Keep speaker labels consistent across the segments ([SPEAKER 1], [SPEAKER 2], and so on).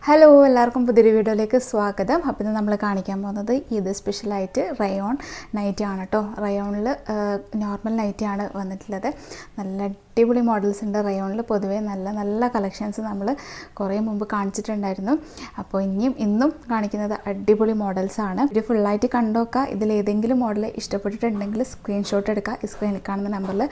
[SPEAKER 1] Hello എല്ലാവർക്കും പുതിയൊരു വീഡിയോയിലേക്ക് സ്വാഗതം. അപ്പോൾ ഇന്ന് നമ്മൾ കാണിക്കാൻ പോകുന്നത് ഇത് സ്പെഷ്യലായിട്ട് റയോൺ നൈറ്റി ആണ് കേട്ടോ. റയോണിൽ നോർമൽ നൈറ്റി ആണ് വന്നിട്ടുള്ളത്. നല്ല അടിപൊളി മോഡൽസ് ഉണ്ട് റയോണിൽ. പൊതുവേ നല്ല നല്ല കളക്ഷൻസ് നമ്മൾ കുറേ മുമ്പ് കാണിച്ചിട്ടുണ്ടായിരുന്നു. അപ്പോൾ ഇന്നും കാണിക്കുന്നത് അടിപൊളി മോഡൽസാണ്. ഇത് ഫുള്ളായിട്ട് കണ്ടോക്കുക. ഇതിലേതെങ്കിലും മോഡൽ ഇഷ്ടപ്പെട്ടിട്ടുണ്ടെങ്കിൽ സ്ക്രീൻഷോട്ട് എടുക്കുക. ഈ സ്ക്രീനിൽ കാണുന്ന നമ്പറിൽ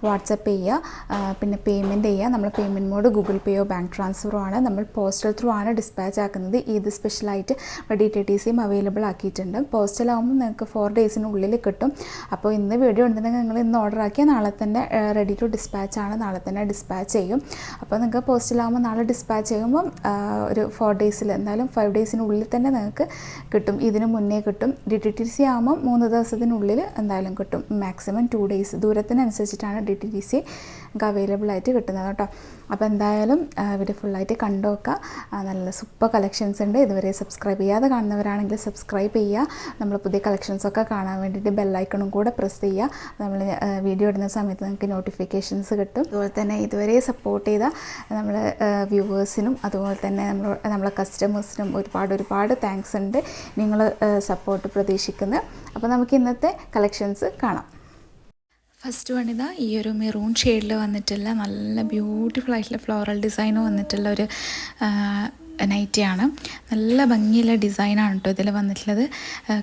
[SPEAKER 1] വാട്സപ്പ് ചെയ്യുക. പിന്നെ പേയ്മെൻറ്റ് ചെയ്യുക. നമ്മൾ പേയ്മെൻറ്റ് മോഡ് ഗൂഗിൾ പേയോ ബാങ്ക് ട്രാൻസ്ഫറോ ആണ്. നമ്മൾ പോസ്റ്റൽ ത്രൂ ആണ് ഡിസ്പാച്ച് ആക്കുന്നത്. ഇത് സ്പെഷ്യലായിട്ട് DTTCയും അവൈലബിൾ ആക്കിയിട്ടുണ്ട്. പോസ്റ്റലാകുമ്പോൾ നിങ്ങൾക്ക് 4 ഡേയ്സിനുള്ളിൽ കിട്ടും. അപ്പോൾ ഇന്ന് വീഡിയോ ഉണ്ടെന്നുണ്ടെങ്കിൽ നിങ്ങൾ ഇന്ന് ഓർഡർ ആക്കിയാൽ നാളെ തന്നെ റെഡി ടു ഡിസ്പാച്ച് ആണ്. നാളെ തന്നെ ഡിസ്പാച്ച് ചെയ്യും. അപ്പോൾ നിങ്ങൾക്ക് പോസ്റ്റലാകുമ്പോൾ നാളെ ഡിസ്പാച്ച് ചെയ്യുമ്പം ഒരു 4 ഡേയ്സിൽ എന്തായാലും 5 ഡേയ്സിനുള്ളിൽ തന്നെ നിങ്ങൾക്ക് കിട്ടും. ഇതിന് മുന്നേ കിട്ടും. DTTC ആകുമ്പം 3 ദിവസത്തിനുള്ളിൽ എന്തായാലും കിട്ടും. മാക്സിമം 2 ഡേയ്സ് ദൂരത്തിനനുസരിച്ചിട്ടാണ് DTTC അവൈലബിൾ ആയിട്ട് കിട്ടുന്നത് കേട്ടോ. അപ്പോൾ എന്തായാലും വീഡിയോ ഫുള്ളായിട്ട് കണ്ടു നോക്കുക. നല്ല സൂപ്പർ കളക്ഷൻസ് ഉണ്ട്. ഇതുവരെ സബ്സ്ക്രൈബ് ചെയ്യാതെ കാണുന്നവരാണെങ്കിൽ സബ്സ്ക്രൈബ് ചെയ്യുക. നമ്മൾ പുതിയ കളക്ഷൻസൊക്കെ കാണാൻ വേണ്ടിയിട്ട് ബെല്ലൈക്കണും കൂടെ പ്രസ് ചെയ്യുക. നമ്മൾ വീഡിയോ ഇടുന്ന സമയത്ത് നിങ്ങൾക്ക് നോട്ടിഫിക്കേഷൻസ് കിട്ടും. അതുപോലെ തന്നെ ഇതുവരെ സപ്പോർട്ട് ചെയ്ത നമ്മൾ വ്യൂവേഴ്സിനും അതുപോലെ തന്നെ നമ്മളെ കസ്റ്റമേഴ്സിനും ഒരുപാട് താങ്ക്സ് ഉണ്ട്. നിങ്ങൾ സപ്പോർട്ട് പ്രതീക്ഷിക്കുന്നത്. അപ്പോൾ നമുക്ക് ഇന്നത്തെ കളക്ഷൻസ് കാണാം. ഫസ്റ്റ് വൺ ഇതാ ഈ ഒരു മെറൂൺ ഷെയ്ഡിൽ വന്നിട്ടുള്ള നല്ല ബ്യൂട്ടിഫുൾ ആയിട്ടുള്ള ഫ്ലോറൽ ഡിസൈൻ വന്നിട്ടുള്ള ഒരു നൈറ്റിയാണ്. നല്ല ഭംഗിയുള്ള ഡിസൈനാണ് കേട്ടോ ഇതിൽ വന്നിട്ടുള്ളത്.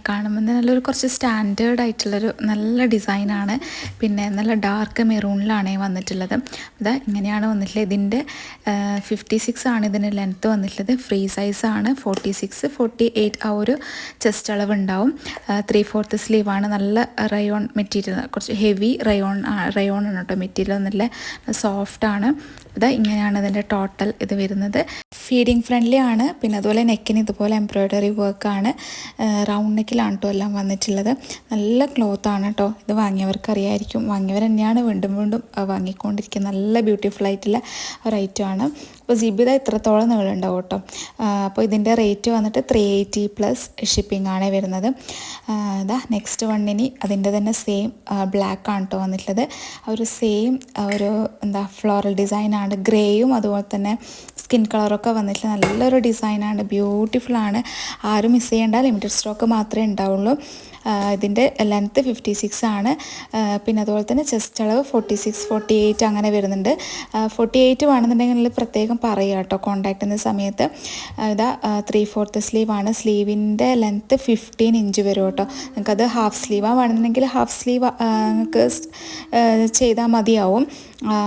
[SPEAKER 1] കാണുമ്പോൾ നല്ലൊരു കുറച്ച് സ്റ്റാൻഡേർഡ് ആയിട്ടുള്ളൊരു നല്ല ഡിസൈനാണ്. പിന്നെ നല്ല ഡാർക്ക് മെറൂണിലാണ് വന്നിട്ടുള്ളത്. ഇതാ ഇങ്ങനെയാണ് വന്നിട്ടുള്ളത്. ഇതിൻ്റെ 56 ആണ് ഇതിന് ലെങ്ത്ത് വന്നിട്ടുള്ളത്. ഫ്രീ സൈസാണ്. 46, 48 ആ ഒരു ചെസ്റ്റ് അളവ് ഉണ്ടാവും. 3/4 സ്ലീവാണ്. നല്ല റയോൺ മെറ്റീരിയൽ, കുറച്ച് ഹെവി റയോൺ ആണ് കേട്ടോ മെറ്റീരിയൽ. നല്ല സോഫ്റ്റാണ്. ഇതാ ഇങ്ങനെയാണ് ഇതിൻ്റെ ടോട്ടൽ ഇത് വരുന്നത്. ഫീഡിങ് ഫ്രണ്ട്ലി ആണ്. പിന്നെ അതുപോലെ നെക്കിന് ഇതുപോലെ എംബ്രോയ്ഡറി വർക്കാണ്. റൗണ്ട് നെക്കിലാണ് കേട്ടോ എല്ലാം വന്നിട്ടുള്ളത്. നല്ല ക്ലോത്താണ് കേട്ടോ. ഇത് വാങ്ങിയവർക്ക് അറിയായിരിക്കും. വാങ്ങിയവർ തന്നെയാണ് വീണ്ടും വാങ്ങിക്കൊണ്ടിരിക്കുന്നത്. നല്ല ബ്യൂട്ടിഫുൾ ആയിട്ടുള്ള ഒരു ഐറ്റമാണ്. അപ്പോൾ ജിബിത ഇത്രത്തോളം നീളുണ്ടാവും കേട്ടോ. അപ്പോൾ ഇതിൻ്റെ റേറ്റ് വന്നിട്ട് 380 പ്ലസ് ഷിപ്പിംഗ് ആണ് വരുന്നത്. ഇതാ നെക്സ്റ്റ് വണ്ണിന് അതിൻ്റെ തന്നെ സെയിം ബ്ലാക്ക് ആണ് കേട്ടോ വന്നിട്ടുള്ളത്. ഒരു സെയിം ഒരു ഫ്ലോറൽ ഡിസൈനാണ്. ഗ്രേയും അതുപോലെ തന്നെ സ്കിൻ കളറൊക്കെ വന്നിട്ടുള്ള നല്ലൊരു ഡിസൈനാണ്. ബ്യൂട്ടിഫുള്ളാണ്. ആരും മിസ് ചെയ്യേണ്ട. ലിമിറ്റഡ് സ്റ്റോക്ക് മാത്രമേ ഉണ്ടാവുള്ളൂ. ഇതിൻ്റെ ലെങ്ത്ത് 56 ആണ്. പിന്നെ അതുപോലെ തന്നെ ചെസ്റ്റ് അളവ് 46, 48 അങ്ങനെ വരുന്നുണ്ട്. 48 വേണമെന്നുണ്ടെങ്കിൽ പ്രത്യേകം പറയുക കേട്ടോ കോൺടാക്ട് ചെയ്യുന്ന സമയത്ത്. ഇതാ 3/4 സ്ലീവാണ്. സ്ലീവിൻ്റെ ലെങ്ത്ത് 15 ഇഞ്ച് വരും കേട്ടോ. നിങ്ങൾക്കത് ഹാഫ് സ്ലീവാണ് വേണമെന്നുണ്ടെങ്കിൽ ഹാഫ് സ്ലീവ് നിങ്ങൾക്ക് ചെയ്താൽ മതിയാവും.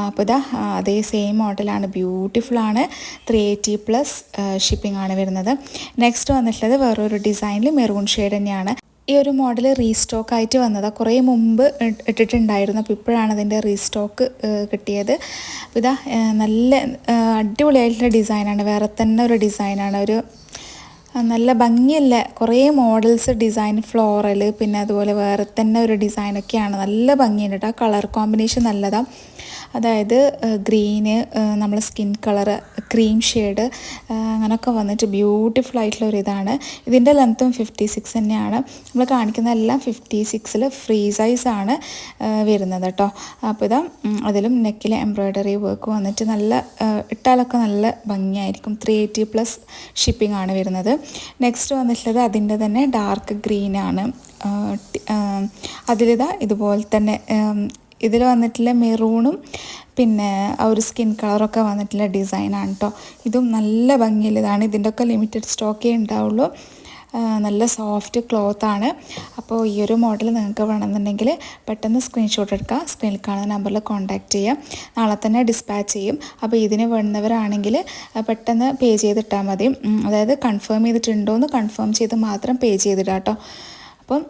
[SPEAKER 1] അപ്പോൾ ഇതാ അതേ സെയിം മോഡലാണ്. ബ്യൂട്ടിഫുള്ളാണ്. 380 പ്ലസ് ഷിപ്പിംഗ് ആണ് വരുന്നത്. നെക്സ്റ്റ് വന്നിട്ടുള്ളത് വേറൊരു ഡിസൈനിൽ മെറൂൺ ഷെയ്ഡ് തന്നെയാണ്. ഈ ഒരു മോഡൽ റീസ്റ്റോക്ക് ആയിട്ട് വന്നതാണ്. കുറേ മുമ്പ് ഇട്ടിട്ടുണ്ടായിരുന്നു. അപ്പോൾ ഇപ്പോഴാണ് അതിൻ്റെ റീസ്റ്റോക്ക് കിട്ടിയത്. അപ്പോൾ ഇതാ നല്ല അടിപൊളിയായിട്ടുള്ള ഡിസൈനാണ്. വേറെ തന്നെ ഒരു ഡിസൈനാണ്. ഒരു നല്ല ഭംഗിയല്ല കുറേ മോഡൽസ് ഡിസൈൻ ഫ്ലോറൽ പിന്നെ അതുപോലെ വേറെ തന്നെ ഒരു ഡിസൈനൊക്കെയാണ്. നല്ല ഭംഗിയുണ്ട് കേട്ടോ. കളർ കോമ്പിനേഷൻ നല്ലതാണ്. അതായത് ഗ്രീന്, നമ്മളെ സ്കിൻ കളറ്, ക്രീം ഷെയ്ഡ് അങ്ങനെയൊക്കെ വന്നിട്ട് ബ്യൂട്ടിഫുൾ ആയിട്ടുള്ള ഒരു ഇതാണ്. ഇതിൻ്റെ ലെങ്ത്തും 56 തന്നെയാണ്. നമ്മൾ കാണിക്കുന്ന എല്ലാം 56 ഫ്രീ സൈസാണ് വരുന്നത് കേട്ടോ. അപ്പോൾ ഇതാ അതിലും നെക്കിൽ എംബ്രോയ്ഡറി വർക്ക് വന്നിട്ട് നല്ല ഇട്ടാലൊക്കെ നല്ല ഭംഗിയായിരിക്കും. 380 പ്ലസ് ഷിപ്പിംഗ് ആണ് വരുന്നത്. നെക്സ്റ്റ് വന്നിട്ടുള്ളത് അതിൻ്റെ തന്നെ ഡാർക്ക് ഗ്രീനാണ്. അതിലിതാ ഇതുപോലെ തന്നെ ഇതിൽ വന്നിട്ടുള്ള മെറൂണും പിന്നെ ആ ഒരു സ്കിൻ കളറൊക്കെ വന്നിട്ടുള്ള ഡിസൈനാണ് കേട്ടോ. ഇതും നല്ല ഭംഗിയുള്ളതാണ്. ഇതിൻ്റെ ഒക്കെ ലിമിറ്റഡ് സ്റ്റോക്കേ ഉണ്ടാവുള്ളൂ. നല്ല സോഫ്റ്റ് ക്ലോത്താണ്. അപ്പോൾ ഈ ഒരു മോഡൽ നിങ്ങൾക്ക് വേണമെന്നുണ്ടെങ്കിൽ പെട്ടെന്ന് സ്ക്രീൻഷോട്ട് എടുക്കുക. സ്ക്രീനിൽ കാണുന്ന നമ്പറിൽ കോൺടാക്റ്റ് ചെയ്യാം. നാളെ തന്നെ ഡിസ്പാച്ച് ചെയ്യും. അപ്പോൾ ഇതിന് വേണ്ടുന്നവരാണെങ്കിൽ പെട്ടെന്ന് പേ ചെയ്തിട്ടാൽ മതി. അതായത് കൺഫേം ചെയ്തിട്ടുണ്ടോയെന്ന് കൺഫേം ചെയ്ത് മാത്രം പേ ചെയ്തിടാം കേട്ടോ. അപ്പം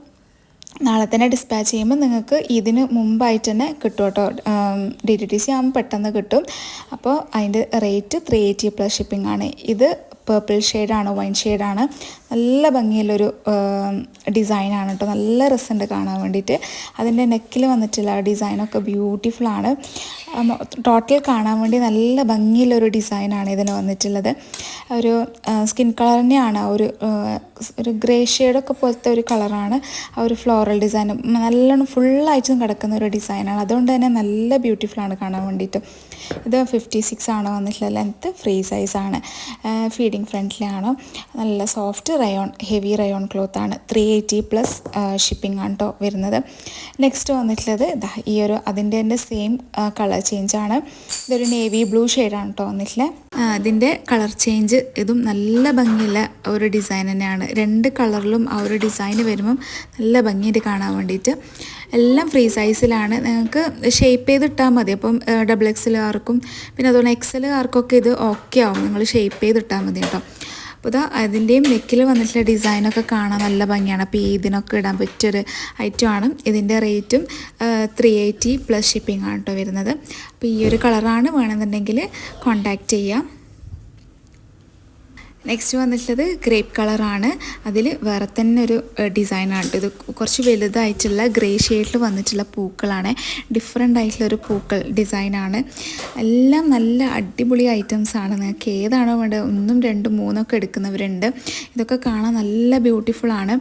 [SPEAKER 1] നാളെ തന്നെ ഡിസ്പാച്ച് ചെയ്യുമ്പോൾ നിങ്ങൾക്ക് ഇതിന് മുമ്പായിട്ട് തന്നെ കിട്ടും കേട്ടോ. DTTC ആകുമ്പോൾ പെട്ടെന്ന് കിട്ടും. അപ്പോൾ അതിൻ്റെ റേറ്റ് 380 പ്ലസ് ഷിപ്പിംഗ് ആണ്. ഇത് പേർപ്പിൾ ഷെയ്ഡാണ്, വൈൻ ഷെയ്ഡാണ്. നല്ല ഭംഗിയുള്ളൊരു ഡിസൈനാണ് കേട്ടോ. നല്ല രസമുണ്ട് കാണാൻ വേണ്ടിയിട്ട്. അതിൻ്റെ നെക്കിൽ വന്നിട്ടുള്ള ഡിസൈനൊക്കെ ബ്യൂട്ടിഫുള്ളാണ്. ടോട്ടൽ കാണാൻ വേണ്ടി നല്ല ഭംഗിയുള്ളൊരു ഡിസൈനാണ് ഇതിന് വന്നിട്ടുള്ളത്. ഒരു സ്കിൻ കളർ തന്നെയാണ്. ഒരു ഗ്രേ ഷെയ്ഡൊക്കെ പോലത്തെ ഒരു കളറാണ്. ആ ഒരു ഫ്ലോറൽ ഡിസൈൻ നല്ലോണം ഫുള്ളായിട്ടും കിടക്കുന്ന ഒരു ഡിസൈനാണ്. അതുകൊണ്ട് തന്നെ നല്ല ബ്യൂട്ടിഫുള്ളാണ് കാണാൻ വേണ്ടിയിട്ട്. ഇത് 56 ആണ് വന്നിട്ടുള്ള ലെങ്ത്ത്, ഫ്രീ സൈസാണ്, ഫീഡിങ് ഫ്രണ്ട്ലി ആണ്, നല്ല soft rayon, heavy rayon cloth ആണ്. 380 പ്ലസ് ഷിപ്പിംഗ് ആണ് കേട്ടോ വരുന്നത്. നെക്സ്റ്റ് വന്നിട്ടുള്ളത് ഇതാ ഈ ഒരു അതിൻ്റെ തന്നെ സെയിം കളർ ചേഞ്ച് ആണ്. ഇതൊരു നേവി ബ്ലൂ ഷെയ്ഡാണ് കേട്ടോ വന്നിട്ടുള്ളത്. അതിൻ്റെ കളർ ചേഞ്ച് ഇതും നല്ല ഭംഗിയുള്ള ഒരു ഡിസൈൻ തന്നെയാണ്. രണ്ട് കളറിലും ആ ഒരു ഡിസൈൻ വരുമ്പം നല്ല ഭംഗിയായിട്ട് കാണാൻ വേണ്ടിയിട്ട്. എല്ലാം ഫ്രീ സൈസിലാണ്, നിങ്ങൾക്ക് ഷേപ്പ് ചെയ്തിട്ടാൽ മതി. അപ്പം XXLകാർക്കും പിന്നെ അതുപോലെ XLകാർക്കൊക്കെ ഇത് ഓക്കെ ആവും, നിങ്ങൾ ഷേപ്പ് ചെയ്തിട്ടാൽ മതി കേട്ടോ. അപ്പോൾ ഇതാ അതിൻ്റെയും നെക്കിൽ വന്നിട്ടുള്ള ഡിസൈനൊക്കെ കാണാൻ നല്ല ഭംഗിയാണ്. അപ്പോൾ ഇതിനൊക്കെ ഇടാൻ പറ്റിയൊരു ഐറ്റമാണ്. ഇതിൻ്റെ റേറ്റും 380 പ്ലസ് ഷിപ്പിംഗ് ആണ് കേട്ടോ വരുന്നത്. അപ്പോൾ ഈ ഒരു കളറാണ് വേണമെന്നുണ്ടെങ്കിൽ കോൺടാക്റ്റ് ചെയ്യാം. നെക്സ്റ്റ് വന്നിട്ടുള്ളത് ഗ്രേപ്പ് കളറാണ്. അതിൽ വേറെ തന്നെ ഒരു ഡിസൈനാണ്. ഇത് കുറച്ച് വലുതായിട്ടുള്ള ഗ്രേ ഷെയ്ഡിൽ വന്നിട്ടുള്ള പൂക്കളാണ്. ഡിഫറെൻ്റ് ആയിട്ടുള്ളൊരു പൂക്കൾ ഡിസൈനാണ്. എല്ലാം നല്ല അടിപൊളി ഐറ്റംസാണ്. നിങ്ങൾക്ക് ഏതാണോ വേണ്ടത് 1, 2, 3 ഒക്കെ എടുക്കുന്നവരുണ്ട്. ഇതൊക്കെ കാണാൻ നല്ല ബ്യൂട്ടിഫുള്ളാണ്.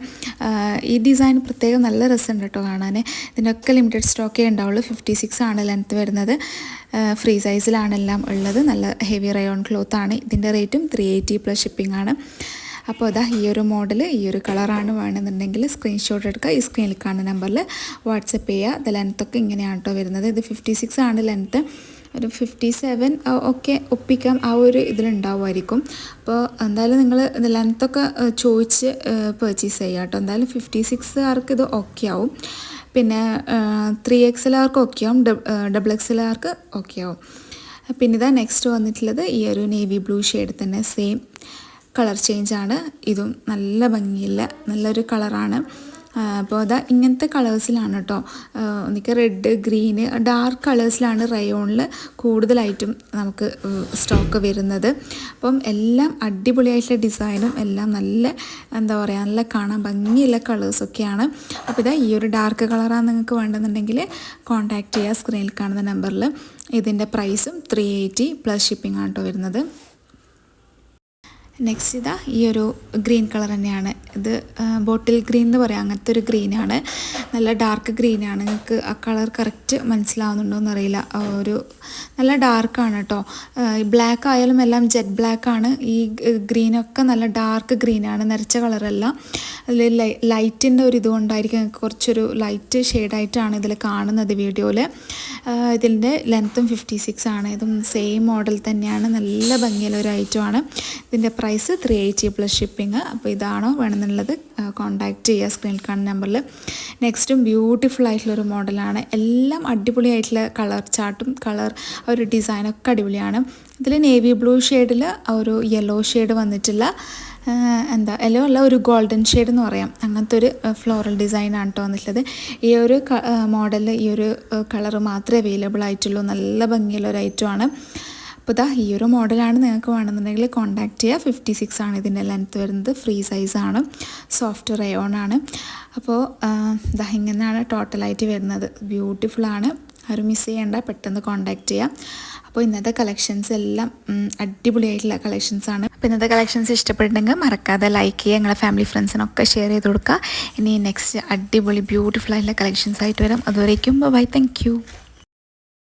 [SPEAKER 1] ഈ ഡിസൈൻ പ്രത്യേകം നല്ല രസമുണ്ട് കേട്ടോ കാണാൻ. ഇതിനൊക്കെ ലിമിറ്റഡ് സ്റ്റോക്കേ ഉണ്ടാവുള്ളൂ. 56 ആണ് ലെങ്ത്ത് വരുന്നത്. ഫ്രീ സൈസിലാണ് എല്ലാം ഉള്ളത്. നല്ല ഹെവി റയോൺ ക്ലോത്ത് ആണ്. ഇതിൻ്റെ റേറ്റും 380 പ്ലസ് ഷിപ്പിംഗ് ആണ്. അപ്പോൾ അതാ ഈ ഒരു മോഡൽ, ഈ ഒരു കളറാണ് വേണമെന്നുണ്ടെങ്കിൽ സ്ക്രീൻഷോട്ട് എടുക്കുക. ഈ സ്ക്രീനിൽ കാണുന്ന നമ്പറിൽ വാട്സപ്പ് ചെയ്യുക. ഇത് ലെങ്ത്തൊക്കെ ഇങ്ങനെയാണ് കേട്ടോ വരുന്നത്. ഇത് 56 ആണ് ലെങ്ത്ത്. ഒരു 57 ഒക്കെ ഒപ്പിക്കാം, ആ ഒരു ഇതിലുണ്ടാവുമായിരിക്കും. അപ്പോൾ എന്തായാലും നിങ്ങൾ ലെങ്ത്തൊക്കെ ചോദിച്ച് പർച്ചേസ് ചെയ്യുക കേട്ടോ. എന്തായാലും 56കാർക്ക് ഇത് ഓക്കെ ആവും. പിന്നെ 3XLകാർക്ക് ഓക്കെ ആവും, XXLകാർക്ക് ഓക്കെ ആവും. പിന്നെ ഇതാ നെക്സ്റ്റ് വന്നിട്ടുള്ളത് ഈ ഒരു നേവി ബ്ലൂ ഷെയ്ഡ് തന്നെ സെയിം കളർ ചേഞ്ചാണ്. ഇതും നല്ല ഭംഗിയില്ല നല്ലൊരു കളറാണ്. അപ്പോൾ അതാ ഇങ്ങനത്തെ കളേഴ്സിലാണ് കേട്ടോ. എനിക്ക് റെഡ്, ഗ്രീന്, ഡാർക്ക് കളേഴ്സിലാണ് റയോണിൽ കൂടുതലായിട്ടും നമുക്ക് സ്റ്റോക്ക് വരുന്നത്. അപ്പം എല്ലാം അടിപൊളിയായിട്ടുള്ള ഡിസൈനും എല്ലാം നല്ല എന്താ പറയുക നല്ല കാണാൻ ഭംഗിയുള്ള കളേഴ്സൊക്കെയാണ്. അപ്പോൾ ഇതാ ഈ ഒരു ഡാർക്ക് കളറാണ് നിങ്ങൾക്ക് വേണമെന്നുണ്ടെങ്കിൽ കോൺടാക്റ്റ് ചെയ്യുക സ്ക്രീനിൽ കാണുന്ന നമ്പറിൽ. ഇതിൻ്റെ പ്രൈസും 380 പ്ലസ് ഷിപ്പിംഗ് ആണ് കേട്ടോ വരുന്നത്. നെക്സ്റ്റ് ഇതാ ഈ ഒരു ഗ്രീൻ കളർ തന്നെയാണ്. ഇത് ബോട്ടിൽ ഗ്രീൻ എന്ന് പറയാം, അങ്ങനത്തെ ഒരു ഗ്രീനാണ്. നല്ല ഡാർക്ക് ഗ്രീനാണ്. നിങ്ങൾക്ക് ആ കളർ കറക്റ്റ് മനസ്സിലാവുന്നുണ്ടോ എന്നറിയില്ല. ഒരു നല്ല ഡാർക്കാണ് കേട്ടോ. ബ്ലാക്ക് ആയാലും എല്ലാം ജെറ്റ് ബ്ലാക്കാണ്. ഈ ഗ്രീനൊക്കെ നല്ല ഡാർക്ക് ഗ്രീനാണ്, നിറച്ച കളറല്ല. അതിൽ ലൈറ്റിൻ്റെ ഒരു ഇതുകൊണ്ടായിരിക്കും കുറച്ചൊരു ലൈറ്റ് ഷെയ്ഡായിട്ടാണ് ഇതിൽ കാണുന്നത് വീഡിയോയിൽ. ഇതിൻ്റെ ലെങ്ത്തും 56 ആണ്. ഇതും സെയിം മോഡൽ തന്നെയാണ്. നല്ല ഭംഗിയുള്ള ഒരു ഐറ്റമാണ്. ഇതിൻ്റെ പ്രൈസ് 380 പ്ലസ് ഷിപ്പിംഗ്. അപ്പോൾ ഇതാണോ വേണമെന്നുള്ളത് കോൺടാക്റ്റ് ചെയ്യുക സ്ക്രീനിൽ കാണുന്ന നമ്പറിൽ. നെക്സ്റ്റും ബ്യൂട്ടിഫുൾ ആയിട്ടുള്ളൊരു മോഡലാണ്. എല്ലാം അടിപൊളിയായിട്ടുള്ള കളർ ചാർട്ടും കളർ ഒരു ഡിസൈനൊക്കെ അടിപൊളിയാണ്. ഇതിൽ നേവി ബ്ലൂ ഷെയ്ഡിൽ ഒരു യെല്ലോ ഷെയ്ഡ് വന്നിട്ടുള്ള യെല്ലോ അല്ല ഒരു ഗോൾഡൻ ഷെയ്ഡ് എന്ന് പറയാം, അങ്ങനത്തെ ഒരു ഫ്ലോറൽ ഡിസൈനാണ് കേട്ടോ വന്നിട്ടുള്ളത്. ഈ ഒരു മോഡലിൽ ഈ ഒരു കളർ മാത്രമേ അവൈലബിൾ ആയിട്ടുള്ളൂ. നല്ല ഭംഗിയുള്ള ഒരു ഐറ്റമാണ്. അപ്പോൾ ഇതാ ഈ ഒരു മോഡലാണ് നിങ്ങൾക്ക് വേണമെന്നുണ്ടെങ്കിൽ കോൺടാക്റ്റ് ചെയ്യുക. 56 ആണ് ഇതിൻ്റെ ലെങ്ത്ത് വരുന്നത്. ഫ്രീ സൈസാണ്, സോഫ്റ്റ് റയോൺ ആണ്. അപ്പോൾ ഇതാ ഇങ്ങനെയാണ് ടോട്ടലായിട്ട് വരുന്നത്. ബ്യൂട്ടിഫുള്ളാണ്. ആരും മിസ് ചെയ്യേണ്ട, പെട്ടെന്ന് കോൺടാക്റ്റ് ചെയ്യാം. അപ്പോൾ ഇന്നത്തെ കളക്ഷൻസ് എല്ലാം അടിപൊളിയായിട്ടുള്ള കളക്ഷൻസാണ്. അപ്പോൾ ഇന്നത്തെ കളക്ഷൻസ് ഇഷ്ടപ്പെട്ടിട്ടുണ്ടെങ്കിൽ മറക്കാതെ ലൈക്ക് ചെയ്യുക, നിങ്ങളുടെ ഫാമിലി ഫ്രണ്ട്സിനൊക്കെ ഷെയർ ചെയ്ത് കൊടുക്കുക. ഇനി നെക്സ്റ്റ് അടിപൊളി ബ്യൂട്ടിഫുൾ ആയിട്ടുള്ള കളക്ഷൻസ് ആയിട്ട് വരാം. അതുവരേക്കും ബൈ, താങ്ക് യു.